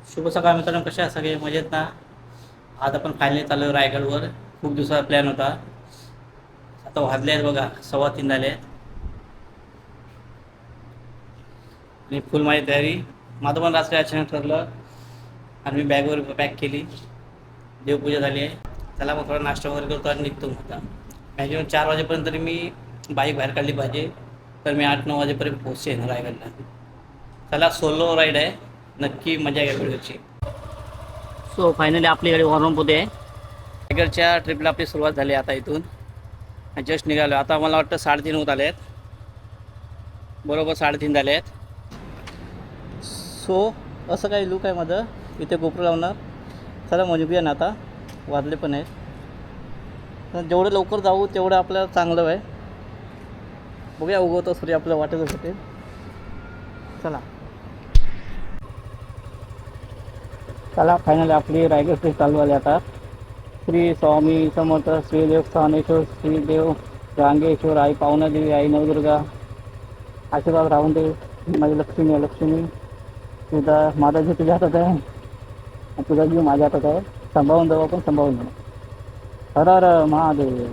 शुभ सकाळ मित्रांनो, कसे आहे सगळे? मजेत ना? आज आपण फायनली चाललो रायगडवर. खूप दिवसाचा प्लॅन होता. आता वाजले आहेत बघा 3:15 झाले आहेत आणि फुल माझी तयारी. माझं पण रात्री अचानक ठरलं आणि मी बॅगवर पॅक केली. देवपूजा झाली आहे. चला मग थोडा नाश्ता वगैरे करतो आणि निघतो. आता मॅक्झिमम 4 वाजेपर्यंत तरी मी बाईक बाहेर काढली पाहिजे, तर मी 8-9 वाजेपर्यंत पोहोचेन रायगडला. चला, सोलो राईड आहे, नक्की मजा घ्या व्हिडिओची. सो फायनली आपली गाडी वॉर्मअप आहे. रायगडच्या ट्रिपला आपली सुरुवात झाली. आता इथून जस्ट निघालो. आता मला वाटतं 3:30 होत आले आहेत. बरोबर 3:30 झाले आहेत. सो असं काही लुक आहे माझं. इथे गोप्रो लावणार. चला मग निघूया ना. आता वाजले पण आहेत, तर जेवढं लवकर जाऊ तेवढं आपल्याला चांगलं आहे. बघूया, उगवतो सूर्य आपल्या वाटेत होते. चला चला, फायनली आपली रायगड ट्रिप चालू आली आता. श्री स्वामी समर्थ, श्रीदेव स्थानेश्वर, श्रीदेव रांगेश्वर, आई पावनादेवी, आई नवदुर्गा, आशीर्वाद राहून दे. माझी लक्ष्मी तुझा, माझा जीव तुझ्या हातात आहे, तुझा जीव माझ्या हातात आहे. सांभाळून जाऊ आपण, सांभाळून जाऊ. हर हर महादेव.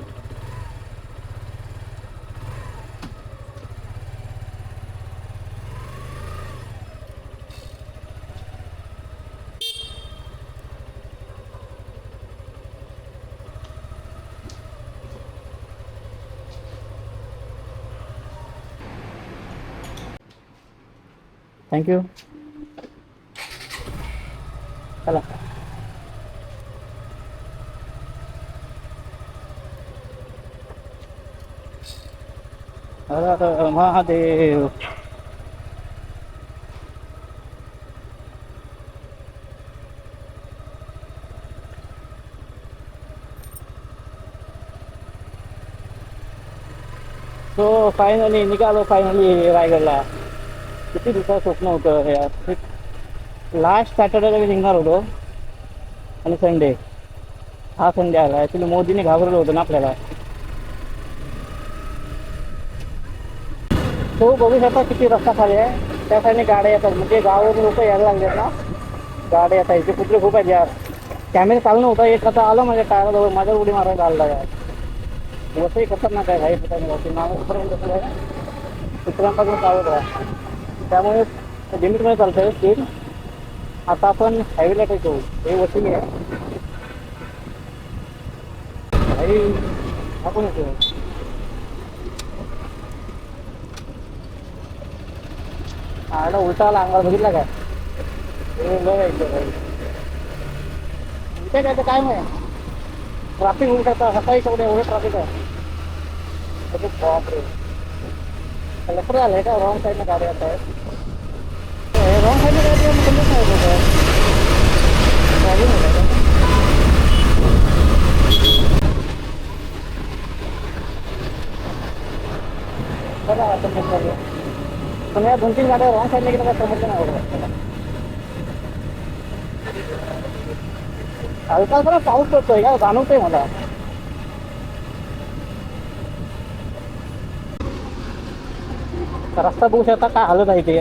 थँक्यू. चला. हर हर महादेव. सो फायनली निघालो, फायनली रायगडला. किती दिवसाचं स्वप्न होतं यार. लास्ट सॅटर्डेला मी निघणार होतो आणि संडे, हा संडे आला. ॲक्च्युली मोदीने घाबरलं होतं ना आपल्याला. तो बघू शकता किती रस्ता खाली आहे. त्या साईडने गाड्या येतात, म्हणजे गावावरून लोक यायला लागलेत ना. गाड्या येतात, इथे कुत्रे खूप आहेत यार. कॅमेरा चालू नव्हता, एक आता आलं माझ्या टायराजवळ, माझ्या उडी मारायला आला यार. वसई खतरनाक आहे, घाई पटाने माणूसपर्यंत कसं आहे, कुत्र्यांपासून चालत राहा. त्यामुळे लिमिटमध्ये चालतं आहे स्पीड. आता आपण हायवेला टेक होऊ. हे वसई आहे भाई, आपण येतो. आला उलटा आला अंगावर, बघितला काय? इथे काय तर काय नाही, ट्रॅफिक होऊ शकता सकाळी. सगळे एवढं ट्रॅफिक आहे. बापरे, लफडं झालं आहे का? रॉंग साईडने गाडी येत आहे. रॉंग साईडने गाडी समजत नाही प्रॉब्लेम होता का? बघा समजत. पण या 2-3 गाड्या रॉंग साईडने गेल्या का समजलं नाही बघा. हलका जरा पाऊस पडतोय का जाणवतोय मला. रस्ता बघू शकता काय हालत आहे ते.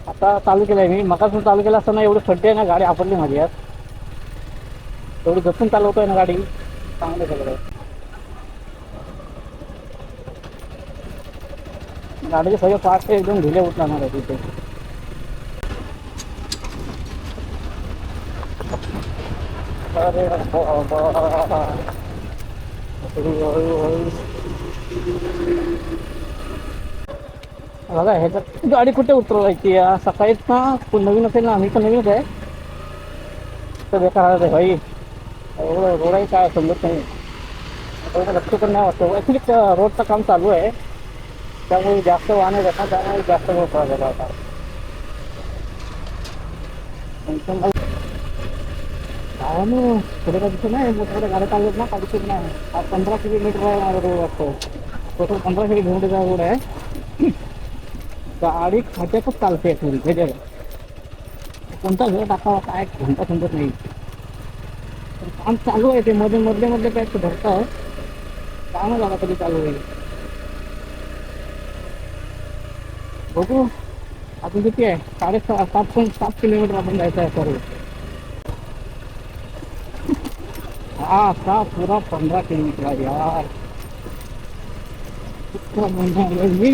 आता चालू केलं आहे मी, मगापासून चालू केलं असताना एवढं खड्डे आहे ना, गाडी आपडली माझी यार. एवढी जपून चालवतोय ना गाडी, चांगलं सगळं. गाडीचे सगळे पार्ट एकदम ढिले होत जाणार आहे तिथे. अरे बघा ह्याच्यात गाडी कुठे उतरवायची या. सकाळीच ना नवीन असेल ना, आम्ही पण नवीनच आहे, तर बेकार आहे भाई. एवढं रोडही काय समजत नाही, एवढं लक्ष पण नाही वाटतं. ॲक्च्युली रोडचं काम चालू आहे, त्यामुळे जास्त वाहन येतात ना, त्यामुळे जास्त रोड त्रास झाला आता. गावानं थोडं काय दिसत नाही, मोठ्या गाड्या चालवत ना, काय दिसत नाही. हा 15 किलोमीटर आहे माझा रोड वाटतो. टोटल 15 किलोमीटरचा रोड आहे. गाडी खात्यातच चालते थोडी. त्याच्यावर कोणता घर टाकावा काय घंटा समजत नाही. काम चालू आहे, ते मधले पॅक भरत आहे. काम झाला कधी चालू होईल बघू. अजून किती आहे 7.7 किलोमीटर आपण जायचं आहे सर्व. हा असा पुरा 15 किलोमीटर आहे यार. इतका महिना मी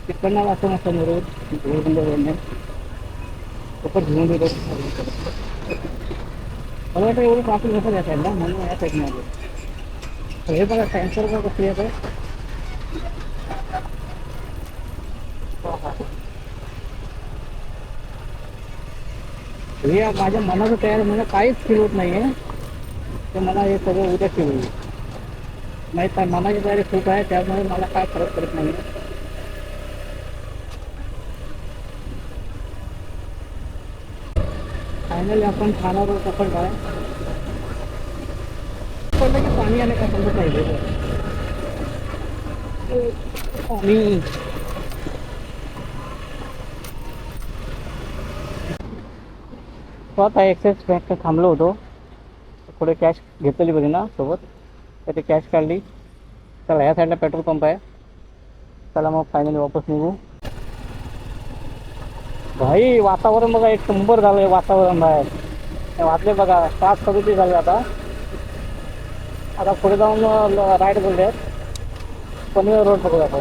तिकडनं असं नसतं रोड खूपच घेऊन देतो. मला वाटतं एवढं ट्राफिक नसतं या साईडला म्हणून या साईडने आलो. हे बघा टँकर का कसली येत आहे. हे माझ्या मनाचं तयार मला काहीच फील होत नाही आहे ते मला हे सगळं उद्या फील होईल. माहीत आहे मनाची तयारी खूप आहे त्यामुळे मला काय फरक पडत नाही. फायनली आपण खानावर पकडलाय. पडलं की पाणी आले का समजत नाही पाणी. तो आता एक्साइज बँकला थांबलो होतो. थोडे कॅश घेतलेली बरी ना सोबत तर ते कॅश काढली. चला ह्या साईडला पेट्रोल पंप आहे. चला मग फायनली वापस निघू. भाई वातावरण बघा 1 नंबर झालं आहे वातावरण बाहेर. वाटले बघा 7:37 झाले आता. आता पुढे जाऊन राईड बोलले आहेत पनवेल रोड पकडू आपण.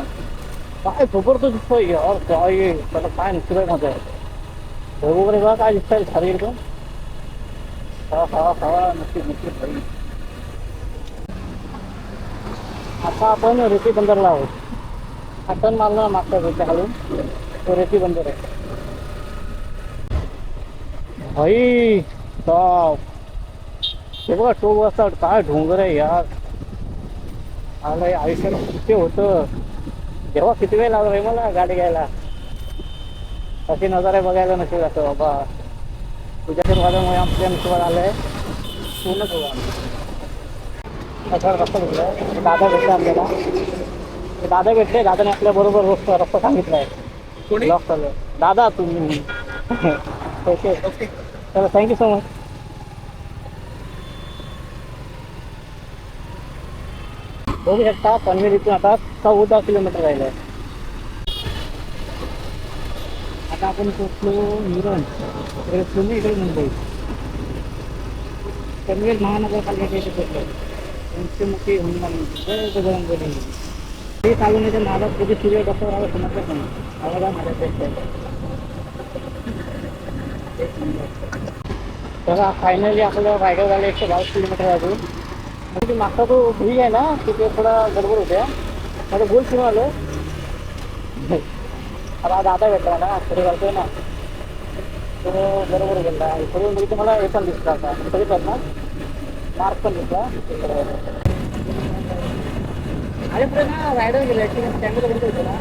काय जबरदस्त दिसतोय यार काय त्याला काय निसर्ग मध्ये आहे. ढग वगैरे बघा काय दिसतंय खाली एकदम. हा नक्की भाई. आता आपण रेती बंदरला आहोत. आठवण मारला मागच्या वेळच्या खालून तो रेती बंदर आहे भाई. टॉप हे बघा 2 वाजता काय डोंगर आहे यार. आलं आयुष्याला किती होतं तेव्हा किती वेळ लागला रे मला गाडी घ्यायला. असे नजारे बघायला नसेल असं बाबा. तुझ्या आशीर्वादामुळे आपल्या नशिबात आलंय पूर्ण करू आम्ही. रस्ता भेटला दादा भेटला आपल्याला. दादा भेटले दादाने आपल्या बरोबर रस्ता सांगितलाय. ब्लॉक चालू दादा तुम्ही. ओके चला थँक्यू सो मच. बघू शकता पनवेल इथून आता 14 किलोमीटर राहिलं आहे. आता आपण पोचलो मिरण इकडे पुणे इकडे मुंबई. पनवेल महानगरपालिकेचे पोचलो. पंचमुखी हनुमान बजरंगबली हे चालून येते नादात कधी सूर्य डॉक्टर आला समजलं नाही. आवाजा माझ्या पेट तर फायनली आपलं रायगड झालं 122 किलोमीटर अजून. म्हणजे मागचा तो ब्रिज आहे ना तिथे थोडा गडबड होत्या. माझं गोल फिरून आलो. आता दादा भेटला ना पुढे घालतोय ना तो बरोबर गेला. पुढे म्हणजे मला हे पण दिसला आता तरी पण ना मार्क पण दिसला. अरे पुढे ना रायडर गेला कॅमेरा बघतो होतो ना.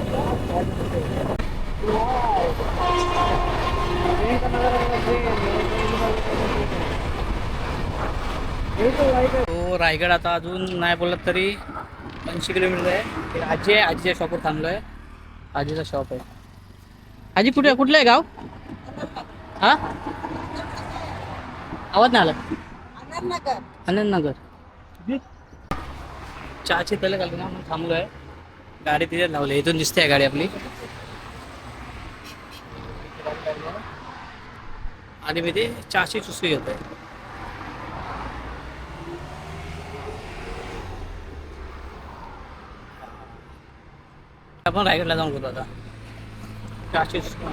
तो रायगड आता अजून नाही बोलत तरी 80 किलोमीटर आहे. आजी आहे आजीच्या शॉपवर थांबलो आहे. आजीचा शॉप आहे. आजी कुठे कुठलं आहे गाव. हा आवाज नाही आला. आनंदनगर. चहाची तले घालतो ना म्हणून थांबलो आहे. गाडी तिथे लावली इथून दिसते आहे गाडी आपली. आणि मी ते चहाची चुस्की घेतो आहे. आपण रायगडला जाऊन बोलतो आता चहाची चुस्की.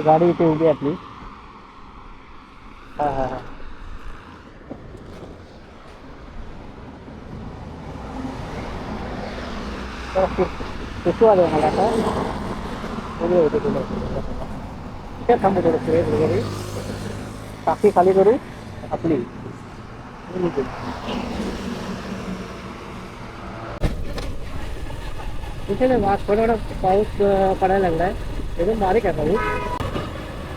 गाडी इथे उभी आपली. हा हा हा किती आलं मला आता वेगळे होते तुला ते थांबू थोडं फ्रेश वगैरे टाकी खाली करू आपली. इथे नाही वाट थोडा पाऊस पडायला लागलाय. एकदम बारीक आहे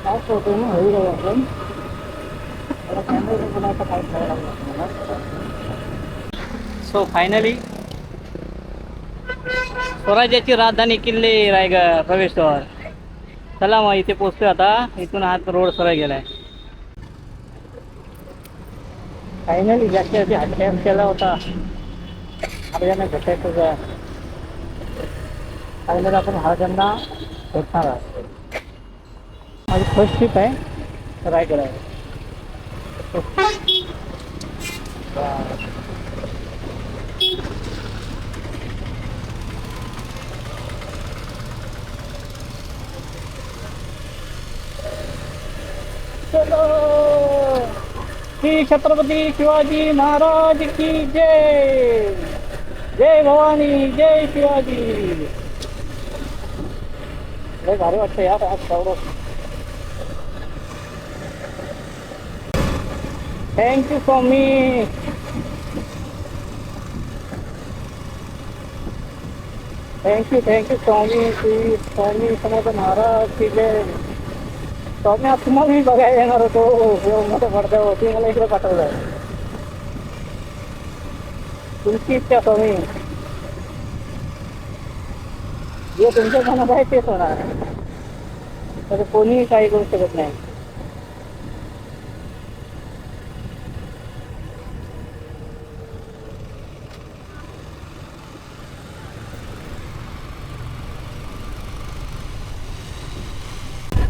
पाऊस पडतो ना हळू जाऊ आपण. मला कॅमेरा आता पाऊस पडायला लागला मला. सो फायनली स्वराज्याची राजधानी किल्ले रायगड प्रवेशद्वार. चला मग इथे पोचतोय आता. इथून हात रोड सरळ गेलाय. फायनली ज्याच्यासाठी अटॅम्प केला होता आपल्याला भेटायचं फायनल आपण महाराजांना भेटणार आहोत. माझी फर्स्ट ट्रिप आहे रायगडावर. चलो श्री छत्रपती शिवाजी महाराज की जय. जय भवानी जय शिवाजी. लय भारी वाटतं यार आज तेवढं. थँक्यू स्वामी. थँक्यू स्वामी. श्री स्वामी समर्थ महाराज की जय. स्वामी आज तुम्हाला मी बघायला येणार होतो मोठ्या पडद्यावर. तुम्ही मला इकडे पाठवलंय. तुमची इच्छा स्वामी. जे तुमच्या मनात आहे तेच होणार. तर कोणीही काही करू शकत नाही.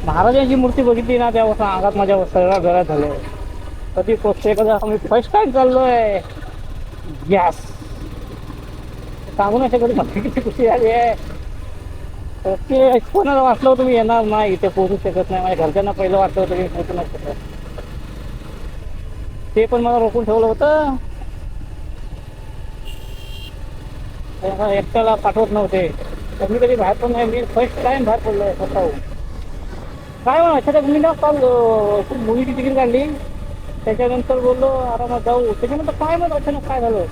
महाराजांची मूर्ती बघितली ना तेव्हा अंगात माझ्या सगळ्या घरात झालं. कधी पोचते कदा आम्ही फर्स्ट टाइम चाललोय. गॅस सांगू नाही शकत मला किती खुशी झाली आहे. तर ते कोणाला वाटलं होतं मी येणार नाही इथे पोहोचू शकत नाही. माझ्या घरच्यांना पहिलं वाटलं होतं मी पोहोचू नाही शकत. ते पण मला रोखून ठेवलं होतं. एकट्याला पाठवत नव्हते. तर मी कधी बाहेर पण नाही. मी फर्स्ट टाइम बाहेर पडलोय स्वतःहून. काय म्हणा अच्छा मी ना काल मुलीची तिकीट काढली. त्याच्यानंतर बोललो आरामात जाऊ. त्याच्यानंतर काय म्हणत अचानक काय झालं.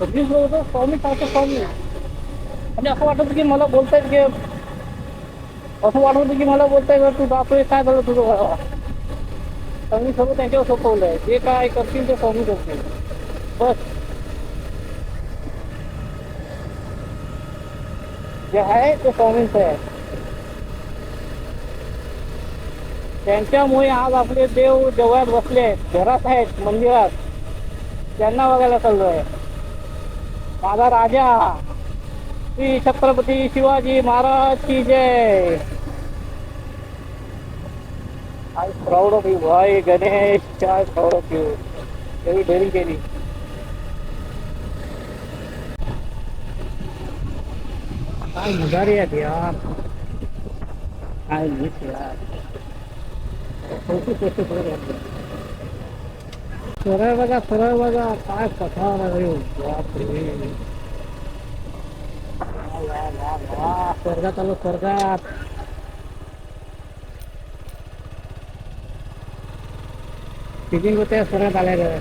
सगळीच होतं स्वामी सारखं स्वामी. म्हणजे असं वाटत की मला बोलतायत की असं वाटत होतं की मला बोलताय तू बापरे काय झालं तुझं घरावर. तर मी सगळं त्यांच्यावर सोपवलंय. जे काय करतील ते स्वामी करतील बस. जे आहे ते स्वामींचं आहे. त्यांच्यामुळे आज आपले देव देवळात बसले आहेत. घरात आहेत मंदिरात. त्यांना बघायला चाललो आहे. माझा राजा श्री छत्रपती शिवाजी महाराज की जय. आय प्राऊड ऑफ यू भाई Ganesh. I proud of you. एवढी डेअरिंग केली. काय मुजारी आहेत यार. काय मीच यार. सरळ बघा काय पठार आहे. बापरे स्वर्गात आलो स्वर्गात. फिलिंग होते स्वर्गात आल्यावर.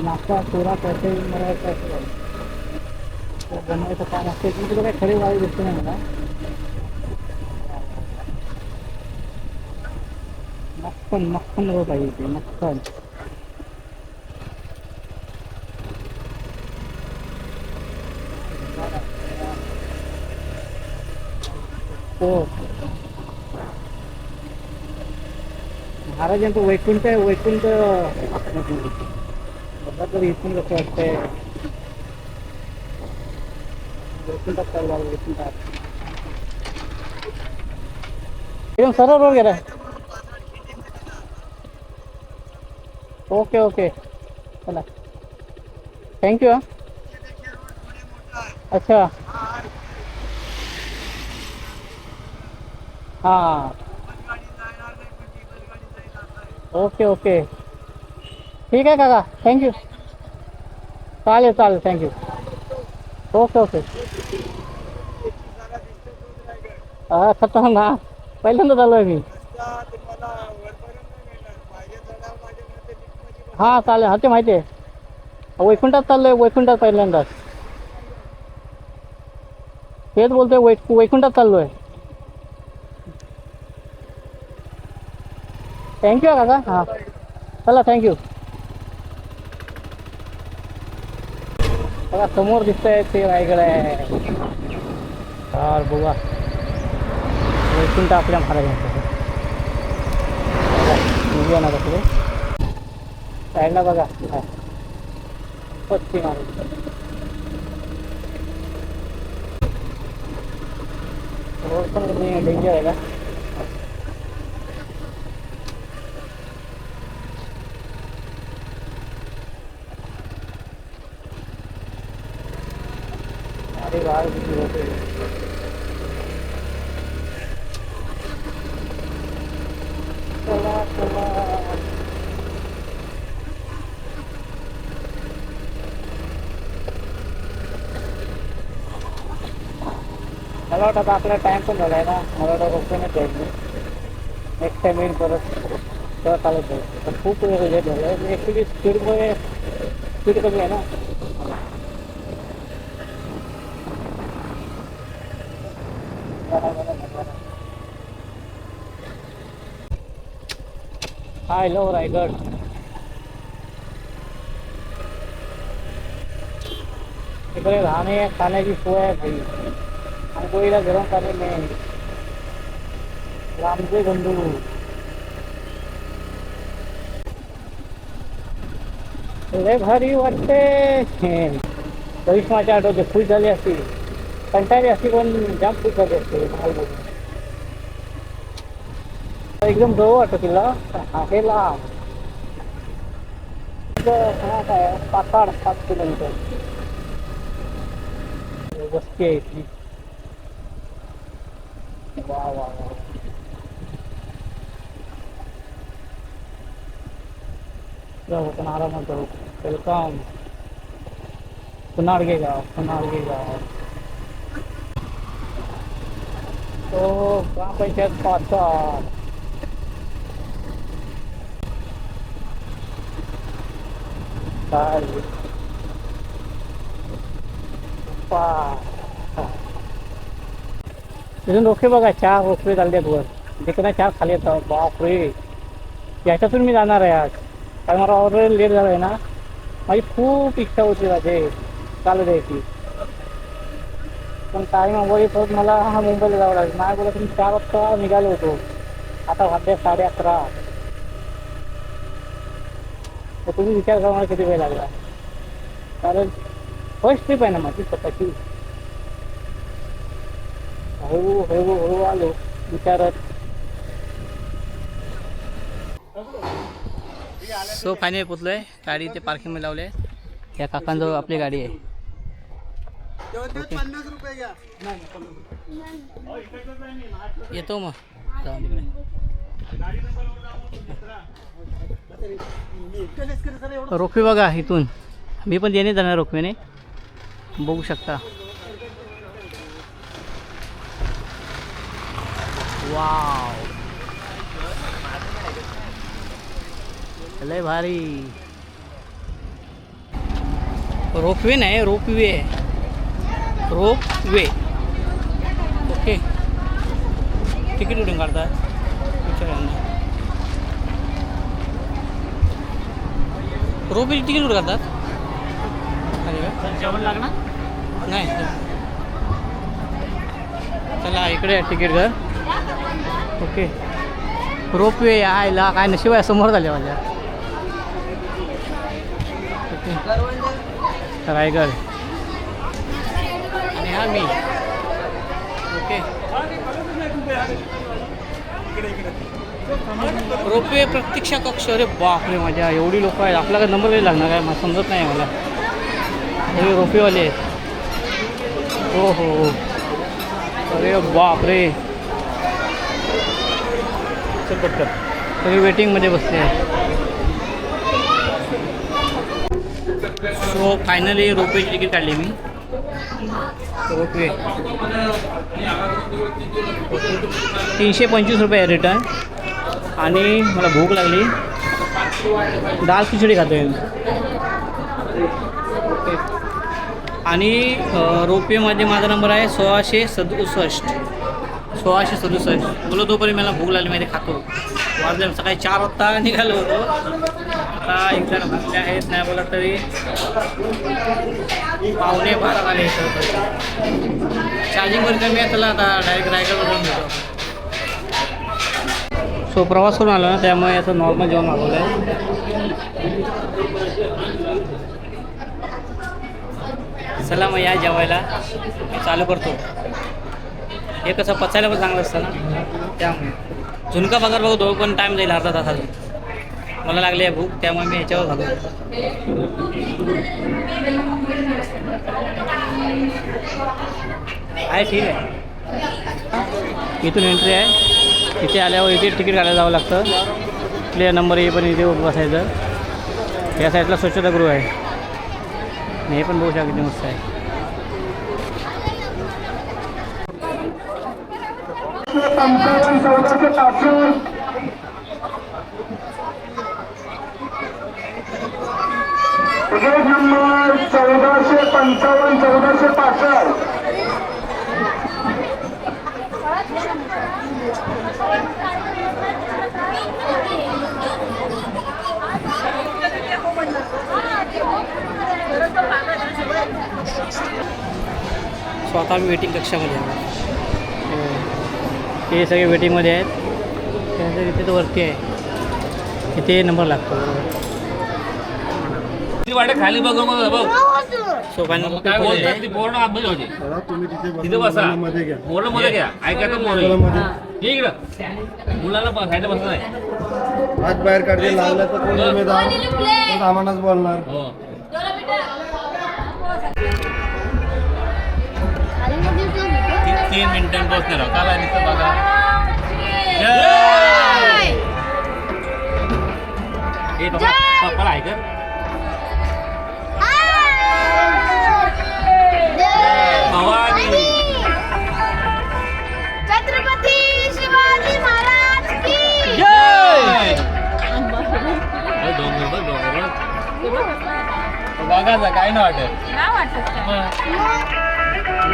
नाश्ता चोरा पैसे मिळवायचा असं बनवायचं काम असते. तुमचं काही खरी गाडी दिसते नाही मला. मक्खन रोड पाहिजे ते मक्खन. हो महाराजांचं वैकुंठ आहे. वैकुंठ बघा तर इथून कसं वाटतंय. वैकुंठात चालला वैकुंठात. एकदम सरळ रोड गेलाय. ओके ओके चला थँक्यू. हां अच्छा हां ओके ओके ठीक आहे काका थँक्यू. चालेल थँक्यू. Okay okay. हा खतरनाक पहिल्यांदा चालू आहे मी. हां चालेल. हा ते माहिती आहे. वैकुंठात चाललोय. वैकुंठात पहिल्यांदाच तेच बोलतोय. वैकुंठात चाललोय. थँक्यू काका. हां चला थँक्यू. बघा समोर दिसतंय ते रायगड आहे. तर बघा वैकुंठ आपल्या महाराजांचं बघूया ना पुढे साईडला बघा पश्चिम महाराज रोड पण डेंजर आहे का. अरे बाहेर किती होते. चला चला मला वाटतं आपला टाइम पण झाला आहे ना. मला वाटतं रोखण्यात जायचं नेक्स्ट टाइम येईल परत तेव्हा चालत जाईल. तर खूप लेट झालं आहे. ॲक्च्युली स्पीड कमी आहे ना. हॅलो रायगड. इकडे राहणे खाण्याची सोय आहे भाई. आंघोळीला गरम पाणी नाही. रामचे बंधू लय भारी वाटते. करिश्माच्या आठवते फुल झाली असती कंटाळी असती पण जाम फुल झाली असते. एकदम जवळ वाटत तिला आहे लांब. काय पाताड 7 किलोमीटर वस्ती आहे इथली. वा वा वा. जाऊ पण आरामात जाऊ. वेलकम पुनारगे गाव. पुनारगे गाव तो ग्रामपंचायत पाताड. तिथून रोखे बघा 4 रोखे चालले वर. तिकडे 4 खाली येतात. बापरे याच्यातून मी जाणार आहे आज कारण मला ऑलरेडी लेट झालं आहे ना. माझी खूप इच्छा होती माझे चालू द्यायची पण टाईम अभावी परत मला मुंबईला जावं लागेल. नाही बोला तुम्ही 4 वाजता निघालो होतो. आता वाजले 11:30. तर तुम्ही विचार करा मला किती वेळ लागला. कारण फर्स्ट ट्रिप आहे ना माझी स्वतःची. हळू आलो विचारत. सो फायनली पोचलोय. गाडी ते पार्किंगमध्ये लावले. या काकांजवळ आपली गाडी आहे. येतो मग जाऊन तिकडे. रोखवी बघा इथून. मी पण येणे जाणार रोखवेने. बघू शकता. वाव लय भारी. रोपवे नाही रोपवे. Ropeway okay. तिकीट कुठून काढतात विचारांना. रोपवे तिकीट कुठं काढतात. अरे जेवण लागणार नाही. चला इकडे तिकीट घर. ओके रोपवे यायला काय नशीब आहे. समोर झाले माझ्या. ओके रायगड आणि हा मी. ओके रोपवे प्रतीक्षा कक्ष. अरे बापरे माझ्या एवढी लोक आहेत. आपल्याला नंबर काही लागणार काय मला समजत नाही. मला हे रोपवेवाले आहेत. हो हो अरे बापरे. पटकन सगळे वेटिंगमध्ये बसले आहे. सो फायनली रोपवेची तिकीट काढली मी. रोपवे 325 रुपये आहे रिटर्न. आणि मला भूक लागली. दाल खिचडी खातो आहे. आणि रोपवेमध्ये माझा नंबर आहे 1667. बोलो तोपर्यंत मला भूक लागली माहिती खातो. वाजले सकाळी 4 वाजता निघालो होतो. आता एक जण बसले आहेत नाही बोला तरी 12:15 झाले. चार्जिंगवर कमी आहे, त्याला आता डायरेक्ट रायगडवर जाऊन घेतो. सो प्रवास करून आलो ना, त्यामुळे असं नॉर्मल जेवण मागवलं आहे. चला मग या जेवायला, मी चालू करतो. हे कसं पचायला पण चांगलं असतं ना, त्यामुळे झुणका भाकर बघतो पण टाईम जाईल अर्धा तास अजून. मला लागली आहे भूक, त्यामुळे मी ह्याच्यावर घालतो. आहे ठीक आहे. इथून एंट्री आहे. इथे आल्यावर इथे तिकीट घालायला जावं लागतं. प्लेअर नंबर ए पण इथे बसायचं. या साईडला स्वच्छतागृह आहे. हे पण बघू शकता किती मस्त आहे. 55-14 तिकीट नंबर 1455-1455. स्वतः मी वेटिंग कक्षामध्ये आहे. हे सगळे वेटिंगमध्ये आहेत. त्यानंतर इथे तर वरती आहे, इथे नंबर लागतो. वाटे खाली बघ बघ बघ. सो फायनल काय बोलतात ती पूर्ण आंबे होते. तिथे बसा, मोरला मध्ये घ्या. ऐकायचं मोर ठीक ना, मुलाला साईडला बसत नाही. हात बाहेर काढते, लागलं तर कोण जिम्मेदार? तो सामानच बोलणार. हो 3 मिनिटांनी पोहोचणार आहोत. काला नुसतं बघा. हे बाबा पप्पाला ऐक. भवानी छत्रपती शिवाजी महाराज की जय. डोंगर बघायचं काय नाही वाटत.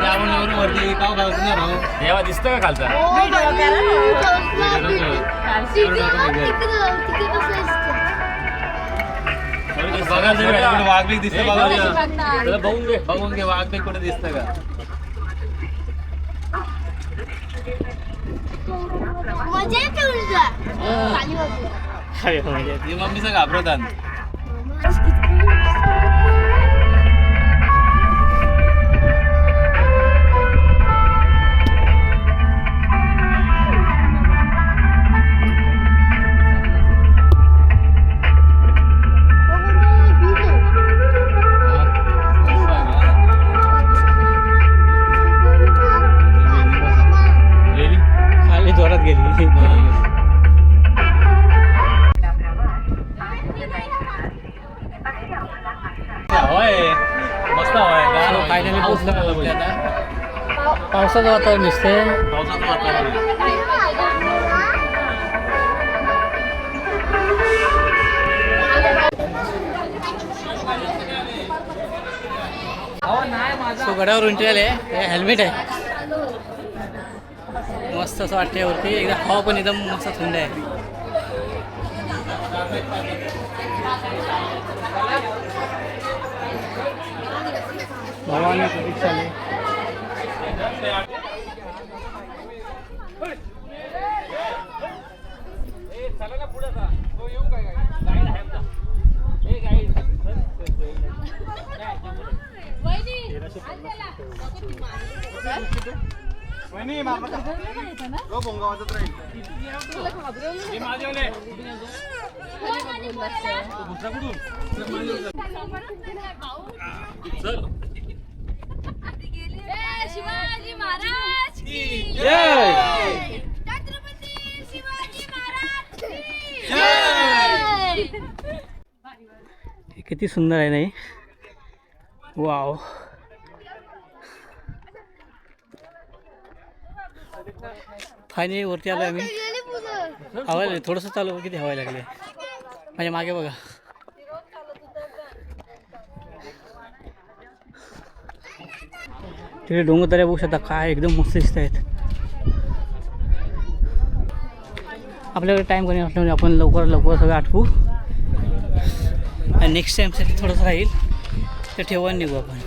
आपण एवढी वरती काव घालणार आहोत. तेव्हा दिसतं का खालचा? वाघ दिसतं बघा. बघून घे वाघ कुठे दिसतं का? मजा येते उलट. खाली बघू. अरे म्हणजे ती मम्मीचं घाबरतात. खाली जोरात गेली. मस्त हवाय. फायनली पोहोचलं आता. पावसाचं वातावरण दिसतंय. पावसाचं वातावरण. सो गडावर एंट्री आले. हे हेल्मेट आहे. मस्त असं वाटतंय वरती. एकदा हवा पण एकदम मस्त थंड आहे. भवानी प्रतीक्षालय. शिवाजी महाराज की जय. छत्रपती शिवाजी महाराज की हे किती सुंदर आहे नाही. वाव. फायनली वरती आलो आम्ही. हवा थोडंसं चालू किती हवा लागली. माझ्या मागे बघा. तिकडे डोंगरदऱ्या बघू शकता. काय एकदम मस्त दिसत आहेत. आपल्याकडे टाईम कमी असल्यामुळे आपण लवकर सगळं आठवू. आणि नेक्स्ट टाईमसाठी थोडंसं राहील ते ठेवून निघू आपण.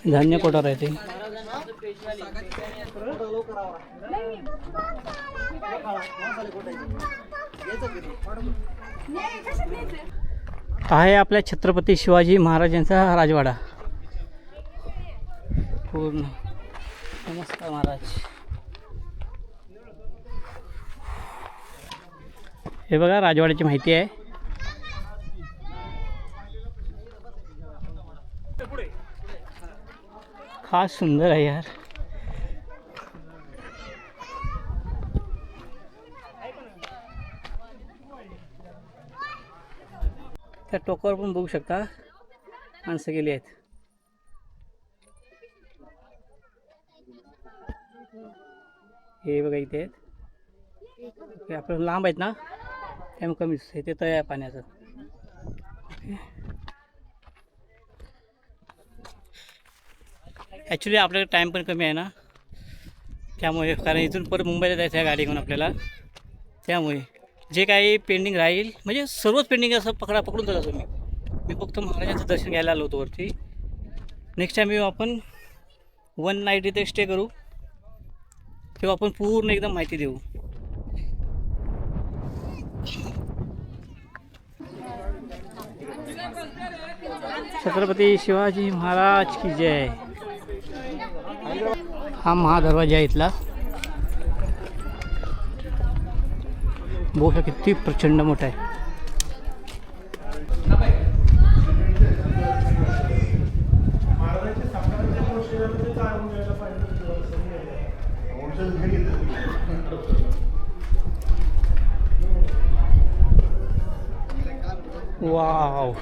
धान्य कोठार आहे ते. आहे आपल्या छत्रपती शिवाजी महाराजांचा राजवाडा पूर्ण. नमस्कार महाराज. हे बघा राजवाड्याची माहिती आहे. खास सुंदर आहे यार. त्या टोकावर पण बघू शकता माणसं गेली आहेत. हे बघा इथे आहेत. हे आपलं लांब आहेत ना त्यामुळे कमी दिसतंय. ते तळ आहे पाण्याचं. ॲक्च्युली आपल्याकडे टाईम पण कमी आहे ना त्यामुळे, कारण इथून परत मुंबईला जायचं आहे गाडी घेऊन आपल्याला. त्यामुळे जे काही पेंडिंग राहील म्हणजे सर्वच पेंडिंग असं पकडून जातो मी फक्त महाराजांचं दर्शन घ्यायला आलो होतो वरती. नेक्स्ट टाईम येऊ आपण 1 नाईट इथे स्टे करू तेव्हा आपण पूर्ण एकदम माहिती देऊ. छत्रपती शिवाजी महाराज की जय. हा महादरवाजा आहे इथला. बघा किती प्रचंड मोठा आहे. वाव.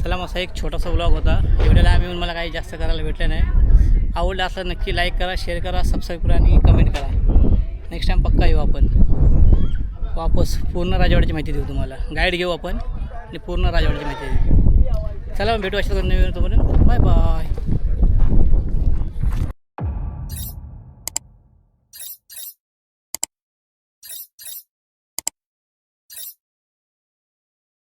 चला मग एक छोटासा व्लॉग होता. एवढ्याला आम्ही मला काही जास्त करायला भेटलं नाही. आवडलं असं नक्की लाईक करा, शेअर करा, सबस्क्राईब करा आणि कमेंट करा. नेक्स्ट टाईम पक्का येऊ आपण. वापस पूर्ण राजवाड्याची माहिती देऊ तुम्हाला. गाईड घेऊ आपण आणि पूर्ण राजवाड्याची माहिती देऊ. चला भेटू अशा नवीन. तोपर्यंत बाय बाय.